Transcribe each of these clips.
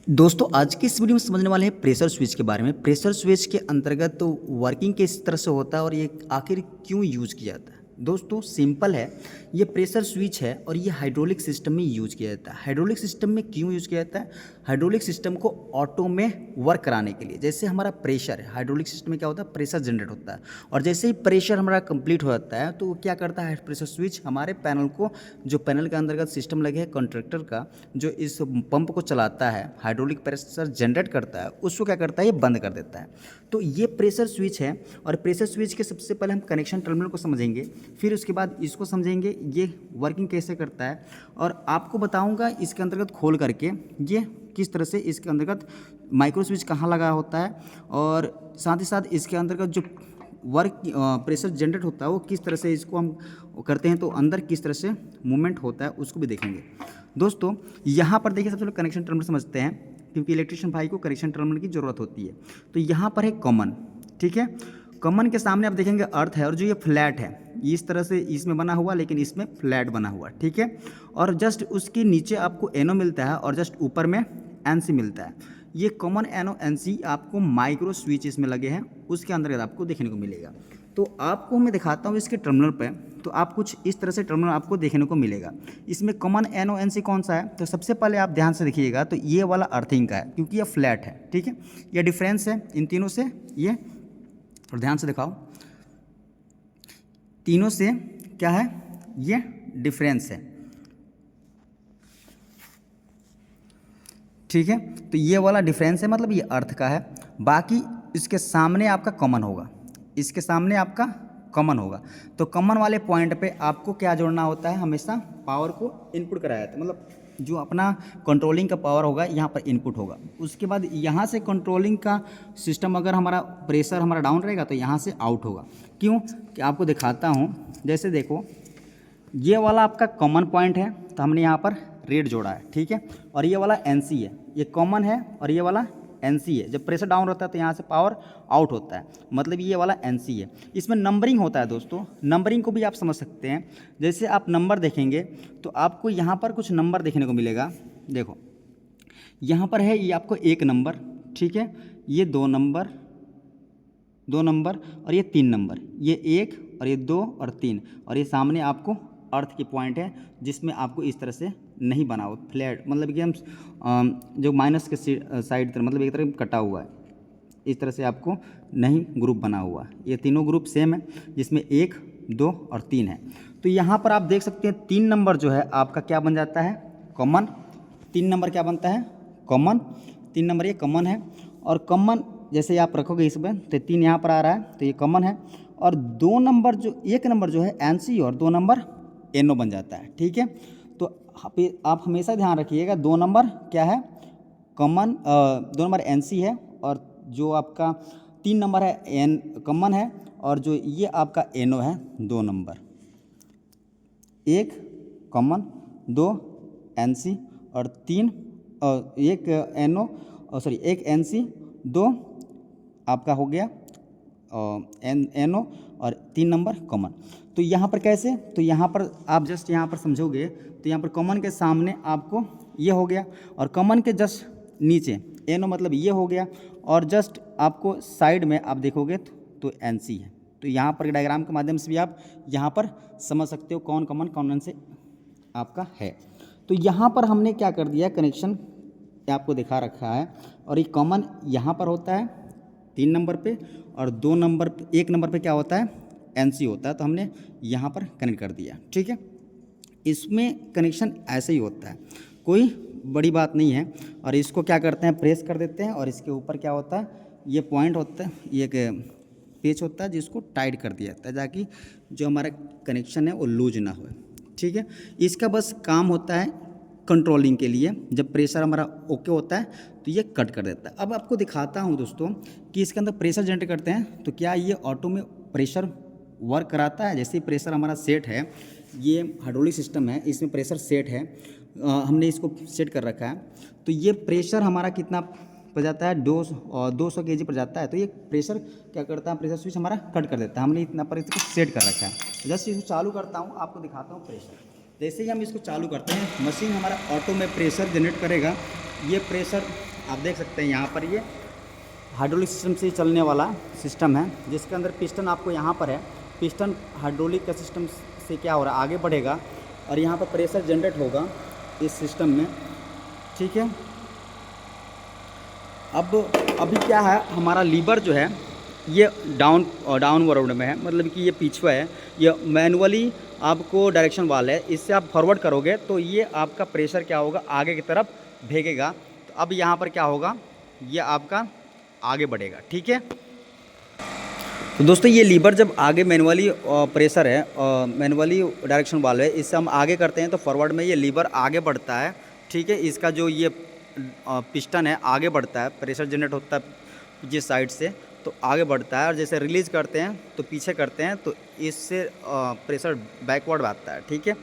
दोस्तों आज की इस वीडियो में समझने वाले हैं प्रेशर स्विच के बारे में। प्रेशर स्विच के अंतर्गत तो वर्किंग किस तरह से होता है और ये आखिर क्यों यूज किया जाता है। दोस्तों सिंपल है, ये प्रेशर स्विच है और ये हाइड्रोलिक सिस्टम में यूज किया जाता है। हाइड्रोलिक सिस्टम में क्यों यूज किया जाता है? हाइड्रोलिक सिस्टम को ऑटो में वर्क कराने के लिए। जैसे हमारा प्रेशर है, हाइड्रोलिक सिस्टम में क्या होता है, प्रेशर जनरेट होता है और जैसे ही प्रेशर हमारा कंप्लीट हो जाता है तो वो क्या करता है, प्रेशर स्विच हमारे पैनल को, जो पैनल के अंतर्गत सिस्टम लगे है कंट्रैक्टर का, जो इस पंप को चलाता है, हाइड्रोलिक प्रेशर जनरेट करता है, उसको क्या करता है, ये बंद कर देता है। तो ये प्रेशर स्विच है और प्रेशर स्विच के सबसे पहले हम कनेक्शन टर्मिनल को समझेंगे, फिर उसके बाद इसको समझेंगे ये वर्किंग कैसे करता है और आपको बताऊंगा इसके अंतर्गत खोल करके ये किस तरह से इसके अंतर्गत माइक्रो स्विच कहाँ लगा होता है और साथ ही साथ इसके अंतर्गत जो वर्क प्रेशर जनरेट होता है वो किस तरह से इसको हम करते हैं, तो अंदर किस तरह से मूवमेंट होता है उसको भी देखेंगे। दोस्तों यहाँ पर देखिए, सबसे पहले कनेक्शन टर्मिनल समझते हैं क्योंकि इलेक्ट्रिशियन भाई को कनेक्शन टर्मिनल की ज़रूरत होती है। तो यहाँ पर है कॉमन, ठीक है। कॉमन के सामने आप देखेंगे अर्थ है और जो ये फ्लैट है इस तरह से इसमें बना हुआ, लेकिन इसमें फ्लैट बना हुआ, ठीक है। और जस्ट उसके नीचे आपको एनो मिलता है और जस्ट ऊपर में एनसी मिलता है। ये कॉमन एनो एनसी आपको माइक्रो स्विच इसमें लगे हैं, उसके अंदर आपको देखने को मिलेगा। तो आपको मैं दिखाता हूँ इसके टर्मिनल पे, तो आप कुछ इस तरह से टर्मिनल आपको देखने को मिलेगा। इसमें कॉमन एनो एनसी कौन सा है, तो सबसे पहले आप ध्यान से देखिएगा तो ये वाला अर्थिंग का है क्योंकि ये फ्लैट है, ठीक है। ये डिफरेंस है इन तीनों से, ये और ध्यान से दिखाओ, तीनों से क्या है, ये डिफरेंस है, ठीक है। तो ये वाला डिफरेंस है, मतलब ये अर्थ का है। बाकी इसके सामने आपका कॉमन होगा, इसके सामने आपका कॉमन होगा। तो कॉमन वाले पॉइंट पे आपको क्या जोड़ना होता है, हमेशा पावर को इनपुट कराया जाता है, मतलब जो अपना कंट्रोलिंग का पावर होगा यहाँ पर इनपुट होगा। उसके बाद यहाँ से कंट्रोलिंग का सिस्टम, अगर हमारा प्रेशर हमारा डाउन रहेगा तो यहाँ से आउट होगा। क्यों कि आपको दिखाता हूँ, जैसे देखो ये वाला आपका कॉमन पॉइंट है तो हमने यहाँ पर रेड जोड़ा है, ठीक है। और ये वाला एनसी है, ये कॉमन है और ये वाला एनसी है। जब प्रेशर डाउन रहता है तो यहाँ से पावर आउट होता है, मतलब ये वाला एनसी है। इसमें नंबरिंग होता है दोस्तों, नंबरिंग को भी आप समझ सकते हैं। जैसे आप नंबर देखेंगे तो आपको यहाँ पर कुछ नंबर देखने को मिलेगा। देखो यहाँ पर है ये आपको 1 नंबर, ठीक है, ये 2 नंबर, 2 नंबर और ये 3 नंबर, ये 1 और ये 2 और 3, और ये सामने आपको अर्थ की पॉइंट है जिसमें आपको इस तरह से नहीं बना हुआ फ्लैट, मतलब कि हम जो माइनस के साइड तरफ, मतलब एक तरफ कटा हुआ है, इस तरह से आपको नहीं ग्रुप बना हुआ। ये तीनों ग्रुप सेम है जिसमें 1, 2 और 3 है। तो यहाँ पर आप देख सकते हैं 3 नंबर जो है आपका क्या बन जाता है, कॉमन। 3 नंबर क्या बनता है, कॉमन। 3 नंबर ये कॉमन है और कॉमन जैसे आप रखोगे इसमें तो 3 यहाँ पर आ रहा है तो ये कॉमन है। और 2 नंबर जो, 1 नंबर जो है एनसी और 2 नंबर एनओ बन जाता है, ठीक है। तो आप हमेशा ध्यान रखिएगा 2 नंबर क्या है, कॉमन, 2 नंबर एनसी है और जो आपका 3 नंबर है एन कॉमन है, और जो ये आपका एनओ है 2 नंबर, 1 कॉमन, 2 एनसी और 3 1 एनओ, सॉरी 1 एनसी, 2 आपका हो गया एनओ और 3 नंबर कॉमन। तो यहाँ पर कैसे, तो यहाँ पर आप जस्ट यहाँ पर समझोगे तो यहाँ पर कॉमन के सामने आपको ये हो गया और कॉमन के जस्ट नीचे एनओ, मतलब ये हो गया, और जस्ट आपको साइड में आप देखोगे तो एनसी है। तो यहाँ पर डायग्राम के माध्यम से भी आप यहाँ पर समझ सकते हो कौन कॉमन कौन एनसी आपका है। तो यहाँ पर हमने क्या कर दिया, कनेक्शन आपको दिखा रखा है और ये कॉमन यहाँ पर होता है 3 नंबर पे और 2 नंबर, 1 नंबर पे क्या होता है, एनसी होता है। तो हमने यहाँ पर कनेक्ट कर दिया, ठीक है। इसमें कनेक्शन ऐसे ही होता है, कोई बड़ी बात नहीं है। और इसको क्या करते हैं, प्रेस कर देते हैं और इसके ऊपर क्या होता है, ये पॉइंट होता है, ये एक पेच होता है जिसको टाइट कर दिया जाता है ताकि जो हमारा कनेक्शन है वो लूज ना हो, ठीक है। इसका बस काम होता है कंट्रोलिंग के लिए, जब प्रेशर हमारा ओके होता है तो ये कट कर देता है। अब आपको दिखाता हूँ दोस्तों कि इसके अंदर प्रेशर जनरेट करते हैं तो क्या ये ऑटो में प्रेशर वर्क कराता है। जैसे ही प्रेशर हमारा सेट है, ये हाइड्रोलिक सिस्टम है, इसमें प्रेशर सेट है, हमने इसको सेट कर रखा है। तो ये प्रेशर हमारा कितना पर जाता है, 200 kg पर जाता है। तो ये प्रेशर क्या करता है, प्रेशर स्विच हमारा कट कर देता है। हमने इतना पर इसको सेट कर रखा है। जस्ट इसको चालू करता हूँ, आपको दिखाता हूँ प्रेशर। जैसे ही हम इसको चालू करते हैं, मशीन हमारा ऑटो में प्रेशर जनरेट करेगा। ये प्रेशर आप देख सकते हैं यहाँ पर ये हाइड्रोलिक सिस्टम से चलने वाला सिस्टम है, जिसके अंदर पिस्टन आपको यहाँ पर है। पिस्टन हाइड्रोलिक का सिस्टम से क्या हो रहा है, आगे बढ़ेगा और यहाँ पर प्रेशर जनरेट होगा इस सिस्टम में, ठीक है। अब अभी क्या है, हमारा लीवर जो है ये डाउनवर्ड में है, मतलब कि ये पीछे है, ये मैनुअली आपको डायरेक्शन वाल है, इससे आप फॉरवर्ड करोगे तो ये आपका प्रेशर क्या होगा, आगे की तरफ भेगेगा। तो अब यहाँ पर क्या होगा, ये आपका आगे बढ़ेगा, ठीक है। तो दोस्तों ये लीवर जब आगे मैनुअली प्रेशर है, मैनुअली डायरेक्शन वाल्व है, इससे हम आगे करते हैं तो फॉरवर्ड में ये लीवर आगे बढ़ता है, ठीक है। इसका जो ये पिस्टन है आगे बढ़ता है, प्रेशर जनरेट होता है जिस साइड से तो आगे बढ़ता है, और जैसे रिलीज़ करते हैं तो पीछे करते हैं तो इससे प्रेशर बैकवर्ड आता है, ठीक है।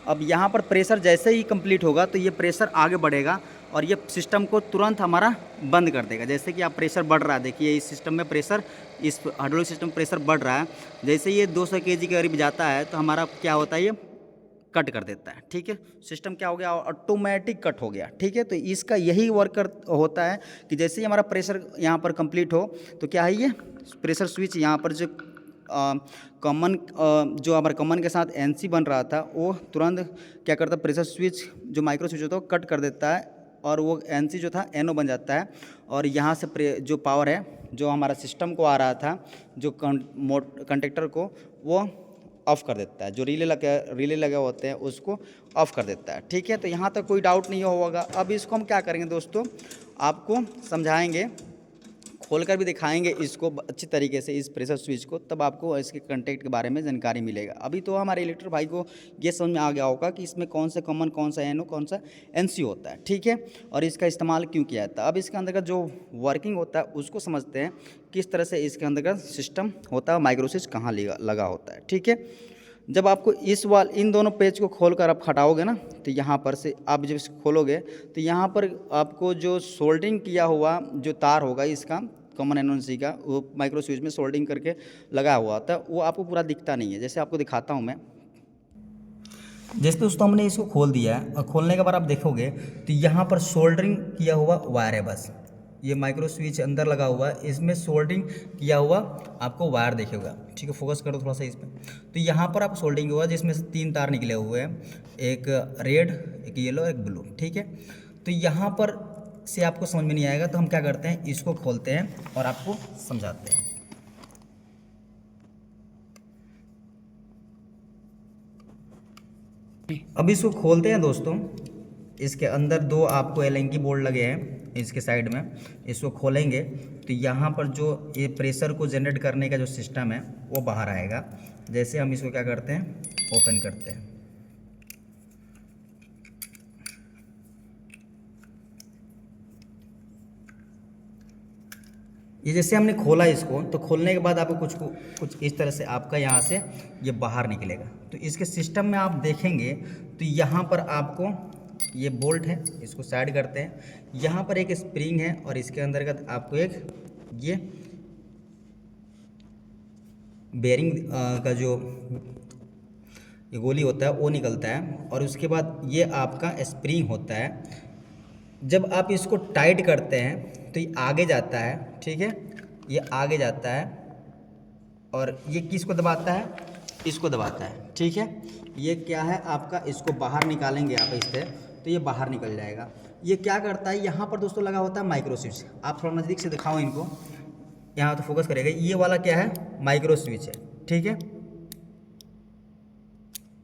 अब यहाँ पर प्रेशर जैसे ही कंप्लीट होगा तो ये प्रेशर आगे बढ़ेगा और ये सिस्टम को तुरंत हमारा बंद कर देगा। जैसे कि आप प्रेशर बढ़ रहा है, देखिए इस सिस्टम में प्रेशर, इस हाइड्रोलिक सिस्टम प्रेशर बढ़ रहा है, जैसे ये 200 kg के करीब जाता है तो हमारा क्या होता है, ये कट कर देता है, ठीक है। सिस्टम क्या हो गया, ऑटोमेटिक कट हो गया, ठीक है। तो इसका यही वर्क होता है कि जैसे ही हमारा प्रेशर यहाँ पर कंप्लीट हो तो क्या है, ये प्रेशर स्विच यहाँ पर जो कॉमन जो हमारे कॉमन के साथ एनसी बन रहा था वो तुरंत क्या करता है, प्रेशर स्विच जो माइक्रो स्विच होता है वो कट कर देता है और वो एनसी जो था एनओ बन जाता है। और यहाँ से जो पावर है जो हमारा सिस्टम को आ रहा था, जो कंडक्टर को, वो ऑफ़ कर देता है, जो रिले लगे होते हैं उसको ऑफ़ कर देता है, ठीक है। तो यहाँ तक कोई डाउट नहीं होगा। अब इसको हम क्या करेंगे दोस्तों, आपको समझाएंगे, खोलकर भी दिखाएंगे इसको अच्छी तरीके से, इस प्रेशर स्विच को, तब आपको इसके कंटेक्ट के बारे में जानकारी मिलेगा। अभी तो हमारे इलेक्ट्रिक भाई को ये समझ में आ गया होगा कि इसमें कौन सा कॉमन, कौन सा एनओ, कौन सा एनसी होता है, ठीक है, और इसका इस्तेमाल क्यों किया जाता है। अब इसके अंदर का जो वर्किंग होता है उसको समझते हैं, किस तरह से इसके अंदर का सिस्टम होता है, माइक्रो स्विच कहाँ लगा होता है, ठीक है। जब आपको इन दोनों पेज को खोलकर आप हटाओगे ना, तो यहाँ पर से आप जब इसको खोलोगे तो यहाँ पर आपको जो सोल्डरिंग किया हुआ जो तार होगा इसका कॉमन एनओसी का, वो माइक्रो स्विच में सोल्डरिंग करके लगा हुआ होता है, वो आपको पूरा दिखता नहीं है। जैसे आपको दिखाता हूँ मैं, जैसे दोस्तों हमने इसको खोल दिया है और खोलने के बाद आप देखोगे तो यहाँ पर सोल्डरिंग किया हुआ वायर है, बस ये माइक्रो स्विच अंदर लगा हुआ है, इसमें सोल्डरिंग किया हुआ आपको वायर दिखेगा, ठीक है। फोकस करो थोड़ा सा इस पर, तो यहाँ पर आप सोल्डरिंग हुआ जिसमें से 3 तार निकले हुए हैं, एक रेड, एक येलो, एक ब्लू, ठीक है। तो यहाँ पर से आपको समझ में नहीं आएगा तो हम क्या करते हैं, इसको खोलते हैं और आपको समझाते हैं। अब इसको खोलते हैं दोस्तों, इसके अंदर 2 आपको एलेंकी बोल्ट लगे हैं इसके साइड में, इसको खोलेंगे तो यहाँ पर जो ये प्रेशर को जनरेट करने का जो सिस्टम है वो बाहर आएगा। जैसे हम इसको क्या करते हैं, ओपन करते हैं, ये जैसे हमने खोला इसको, तो खोलने के बाद आपको कुछ इस तरह से आपका यहाँ से ये बाहर निकलेगा। तो इसके सिस्टम में आप देखेंगे तो यहाँ पर आपको ये बोल्ट है, इसको साइड करते हैं, यहाँ पर एक स्प्रिंग है और इसके अंतर्गत आपको एक ये बेरिंग का जो ये गोली होता है वो निकलता है, और उसके बाद ये आपका स्प्रिंग होता है। जब आप इसको टाइट करते हैं तो ये आगे जाता है, ठीक है, ये आगे जाता है और ये किसको दबाता है, इसको दबाता है, ठीक है। ये क्या है आपका, इसको बाहर निकालेंगे आप इससे तो ये बाहर निकल जाएगा। ये क्या करता है, यहाँ पर दोस्तों लगा होता है माइक्रो स्विच, आप थोड़ा नज़दीक से दिखाओ इनको, यहाँ तो फोकस करेगा। ये वाला क्या है, माइक्रो स्विच है, ठीक है,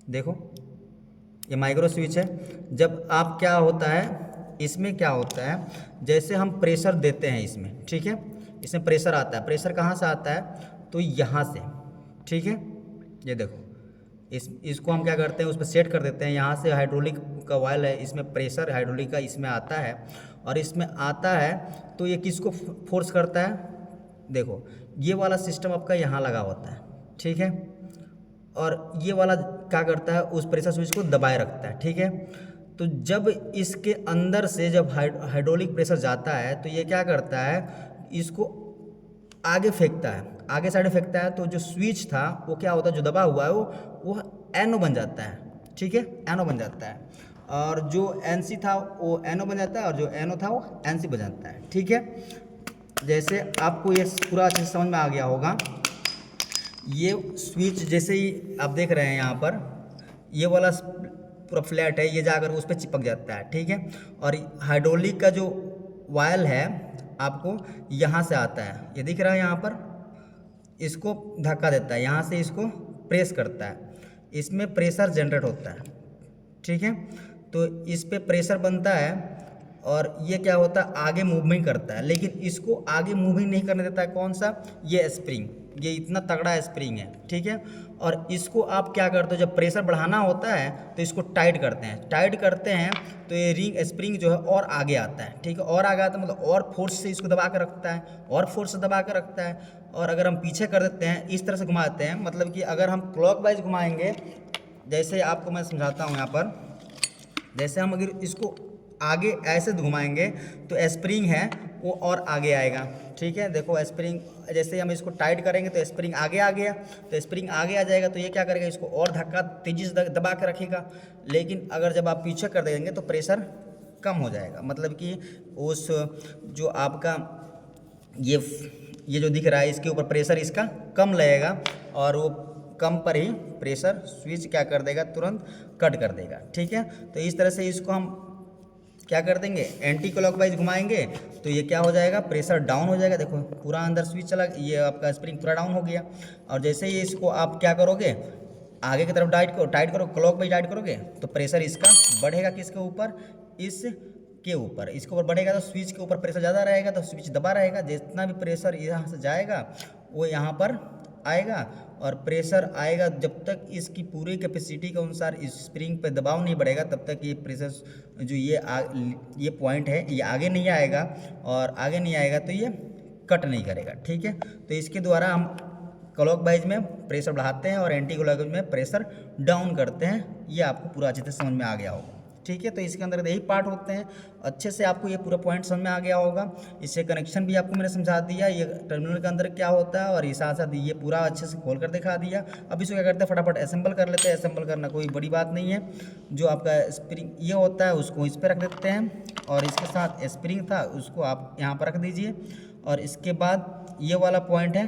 देखो ये माइक्रो स्विच है। जब आप क्या होता है, इसमें क्या होता है, जैसे हम प्रेशर देते हैं इसमें, ठीक है, इसमें प्रेशर आता है, प्रेशर कहाँ से आता है, तो यहाँ से, ठीक है। ये देखो इसको हम क्या करते हैं, उस पर सेट कर देते हैं, यहाँ से हाइड्रोलिक का वायल है, इसमें प्रेशर हाइड्रोलिक का इसमें आता है, और इसमें आता है तो ये किसको फोर्स करता है, देखो ये वाला सिस्टम आपका यहाँ लगा होता है, ठीक है, और ये वाला क्या करता है, उस प्रेशर स्विच को दबाए रखता है, ठीक है। तो जब इसके अंदर से जब हाइड्रोलिक प्रेशर जाता है तो ये क्या करता है, इसको आगे फेंकता है, आगे साइड फेंकता है, तो जो स्विच था वो क्या होता है, जो दबा हुआ है वो एनओ बन जाता है, ठीक है, एनओ बन जाता है। और जो NC था वो NO बन जाता है और जो NO था वो NC बन जाता है। ठीक है, जैसे आपको ये पूरा अच्छे से समझ में आ गया होगा। ये स्विच जैसे ही आप देख रहे हैं यहाँ पर, ये वाला पूरा फ्लैट है, ये जाकर उस पर चिपक जाता है। ठीक है, और हाइड्रोलिक का जो वायल है आपको यहाँ से आता है, ये दिख रहा है यहाँ पर, इसको धक्का देता है, यहाँ से इसको प्रेस करता है, इसमें प्रेशर जनरेट होता है। ठीक है, तो इस पे प्रेशर बनता है और ये क्या होता है, आगे मूवमेंट करता है, लेकिन इसको आगे मूविंग नहीं करने देता है। कौन सा, ये स्प्रिंग, ये इतना तगड़ा स्प्रिंग है। ठीक है, और इसको आप क्या करते हो, जब प्रेशर बढ़ाना होता है तो इसको टाइट करते हैं, टाइट करते हैं तो ये रिंग स्प्रिंग जो है और आगे आता है। ठीक है, और आगे आता है मतलब और फोर्स से इसको दबा कर रखता है, और फोर्स से दबा कर रखता है। और अगर हम पीछे कर देते हैं, इस तरह से घुमाते हैं, मतलब कि अगर हम क्लॉकवाइज घुमाएंगे, जैसे आपको मैं समझाता हूँ यहाँ पर, जैसे हम अगर इसको आगे ऐसे घुमाएंगे तो स्प्रिंग है वो और आगे आएगा। ठीक है, देखो स्प्रिंग, जैसे हम इसको टाइट करेंगे तो स्प्रिंग आगे आ गया, तो स्प्रिंग आगे आ जाएगा, तो ये क्या करेगा, इसको और धक्का तेजी से दबा के रखेगा। लेकिन अगर जब आप पीछे कर देंगे तो प्रेशर कम हो जाएगा, मतलब कि उस जो आपका ये जो दिख रहा है इसके ऊपर प्रेशर इसका कम लगेगा, और वो कम पर ही प्रेशर स्विच क्या कर देगा, तुरंत कट कर देगा। ठीक है, तो इस तरह से इसको हम क्या कर देंगे, एंटी क्लॉकवाइज घुमाएंगे तो ये क्या हो जाएगा, प्रेशर डाउन हो जाएगा। देखो पूरा अंदर स्विच चला, ये आपका स्प्रिंग पूरा डाउन हो गया। और जैसे ही इसको आप क्या करोगे, आगे की तरफ टाइट करो, क्लॉकवाइज टाइट करोगे तो प्रेशर इसका बढ़ेगा, किसके ऊपर, इस के ऊपर, इसके ऊपर बढ़ेगा तो स्विच के ऊपर प्रेशर ज़्यादा रहेगा, तो स्विच दबा रहेगा। जितना भी प्रेशर यहाँ से जाएगा वो यहाँ पर आएगा, और प्रेशर आएगा जब तक इसकी पूरी कैपेसिटी के अनुसार इस स्प्रिंग पे दबाव नहीं बढ़ेगा, तब तक ये प्रेशर जो ये पॉइंट है ये आगे नहीं आएगा, और आगे नहीं आएगा तो ये कट नहीं करेगा। ठीक है, तो इसके द्वारा हम क्लॉकवाइज में प्रेशर बढ़ाते हैं और एंटी क्लॉकवाइज में प्रेशर डाउन करते हैं। ये आपको पूरा अच्छे से समझ में आ गया होगा। ठीक है, तो इसके अंदर यही पार्ट होते हैं। अच्छे से आपको ये पूरा पॉइंट समझ में आ गया होगा। इससे कनेक्शन भी आपको मैंने समझा दिया, ये टर्मिनल के अंदर क्या होता है, और इस साथ साथ ये पूरा अच्छे से खोल कर दिखा दिया। अब इसको क्या करते हैं, फटाफट असेंबल कर लेते हैं। असेंबल करना कोई बड़ी बात नहीं है। जो आपका स्प्रिंग ये होता है उसको इस पर रख देते हैं, और इसके साथ स्प्रिंग था उसको आप यहाँ पर रख दीजिए, और इसके बाद ये वाला पॉइंट है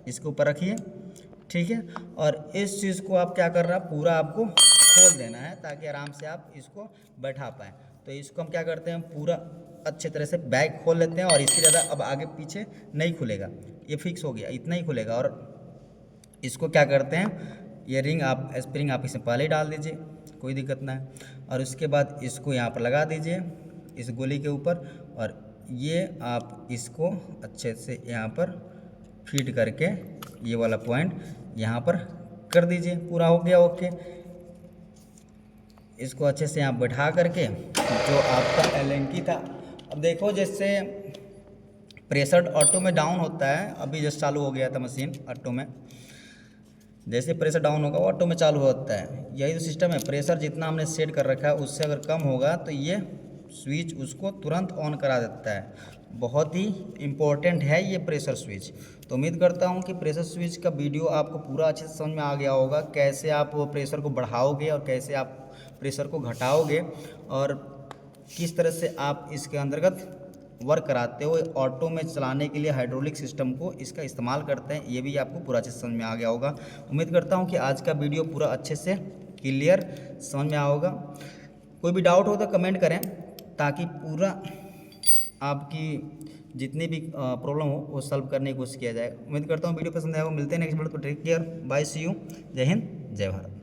इसके ऊपर रखिए। ठीक है, और इस चीज़ को आप क्या कर रहा है, पूरा आपको खोल देना है ताकि आराम से आप इसको बैठा पाएँ। तो इसको हम क्या करते हैं, पूरा अच्छे तरह से बैग खोल लेते हैं, और इससे ज़्यादा अब आगे पीछे नहीं खुलेगा, ये फिक्स हो गया, इतना ही खुलेगा। और इसको क्या करते हैं, ये रिंग आप स्प्रिंग आप इसमें पहले ही डाल दीजिए, कोई दिक्कत ना है। और उसके बाद इसको यहाँ पर लगा दीजिए इस गोली के ऊपर, और ये आप इसको अच्छे से यहाँ पर फीड करके ये वाला पॉइंट यहाँ पर कर दीजिए। पूरा हो गया, ओके। इसको अच्छे से यहाँ बैठा करके जो आपका एलेंकी था, अब देखो जैसे प्रेशर ऑटो में डाउन होता है, अभी जस्ट चालू हो गया था मशीन ऑटो में, जैसे प्रेशर डाउन होगा वो ऑटो में चालू होता है। यही तो सिस्टम है, प्रेशर जितना हमने सेट कर रखा है उससे अगर कम होगा तो ये स्विच उसको तुरंत ऑन करा देता है। बहुत ही इम्पोर्टेंट है ये प्रेशर स्विच। तो उम्मीद करता हूँ कि प्रेशर स्विच का वीडियो आपको पूरा अच्छे से समझ में आ गया होगा, कैसे आप वो प्रेशर को बढ़ाओगे और कैसे आप प्रेशर को घटाओगे, और किस तरह से आप इसके अंतर्गत वर्क कराते हो। ऑटो में चलाने के लिए हाइड्रोलिक सिस्टम को इसका इस्तेमाल करते हैं, ये भी आपको पूरा अच्छे से समझ में आ गया होगा। उम्मीद करता हूँ कि आज का वीडियो पूरा अच्छे से क्लियर समझ में आया होगा। कोई भी डाउट हो तो कमेंट करें, ताकि पूरा आपकी जितनी भी प्रॉब्लम हो वो सॉल्व करने की कोशिश किया जाए। उम्मीद करता हूँ वीडियो पसंद आएगा। मिलते हैं नेक्स्ट वीडियो पर। Take care, bye, see you, जय हिंद, जय भारत।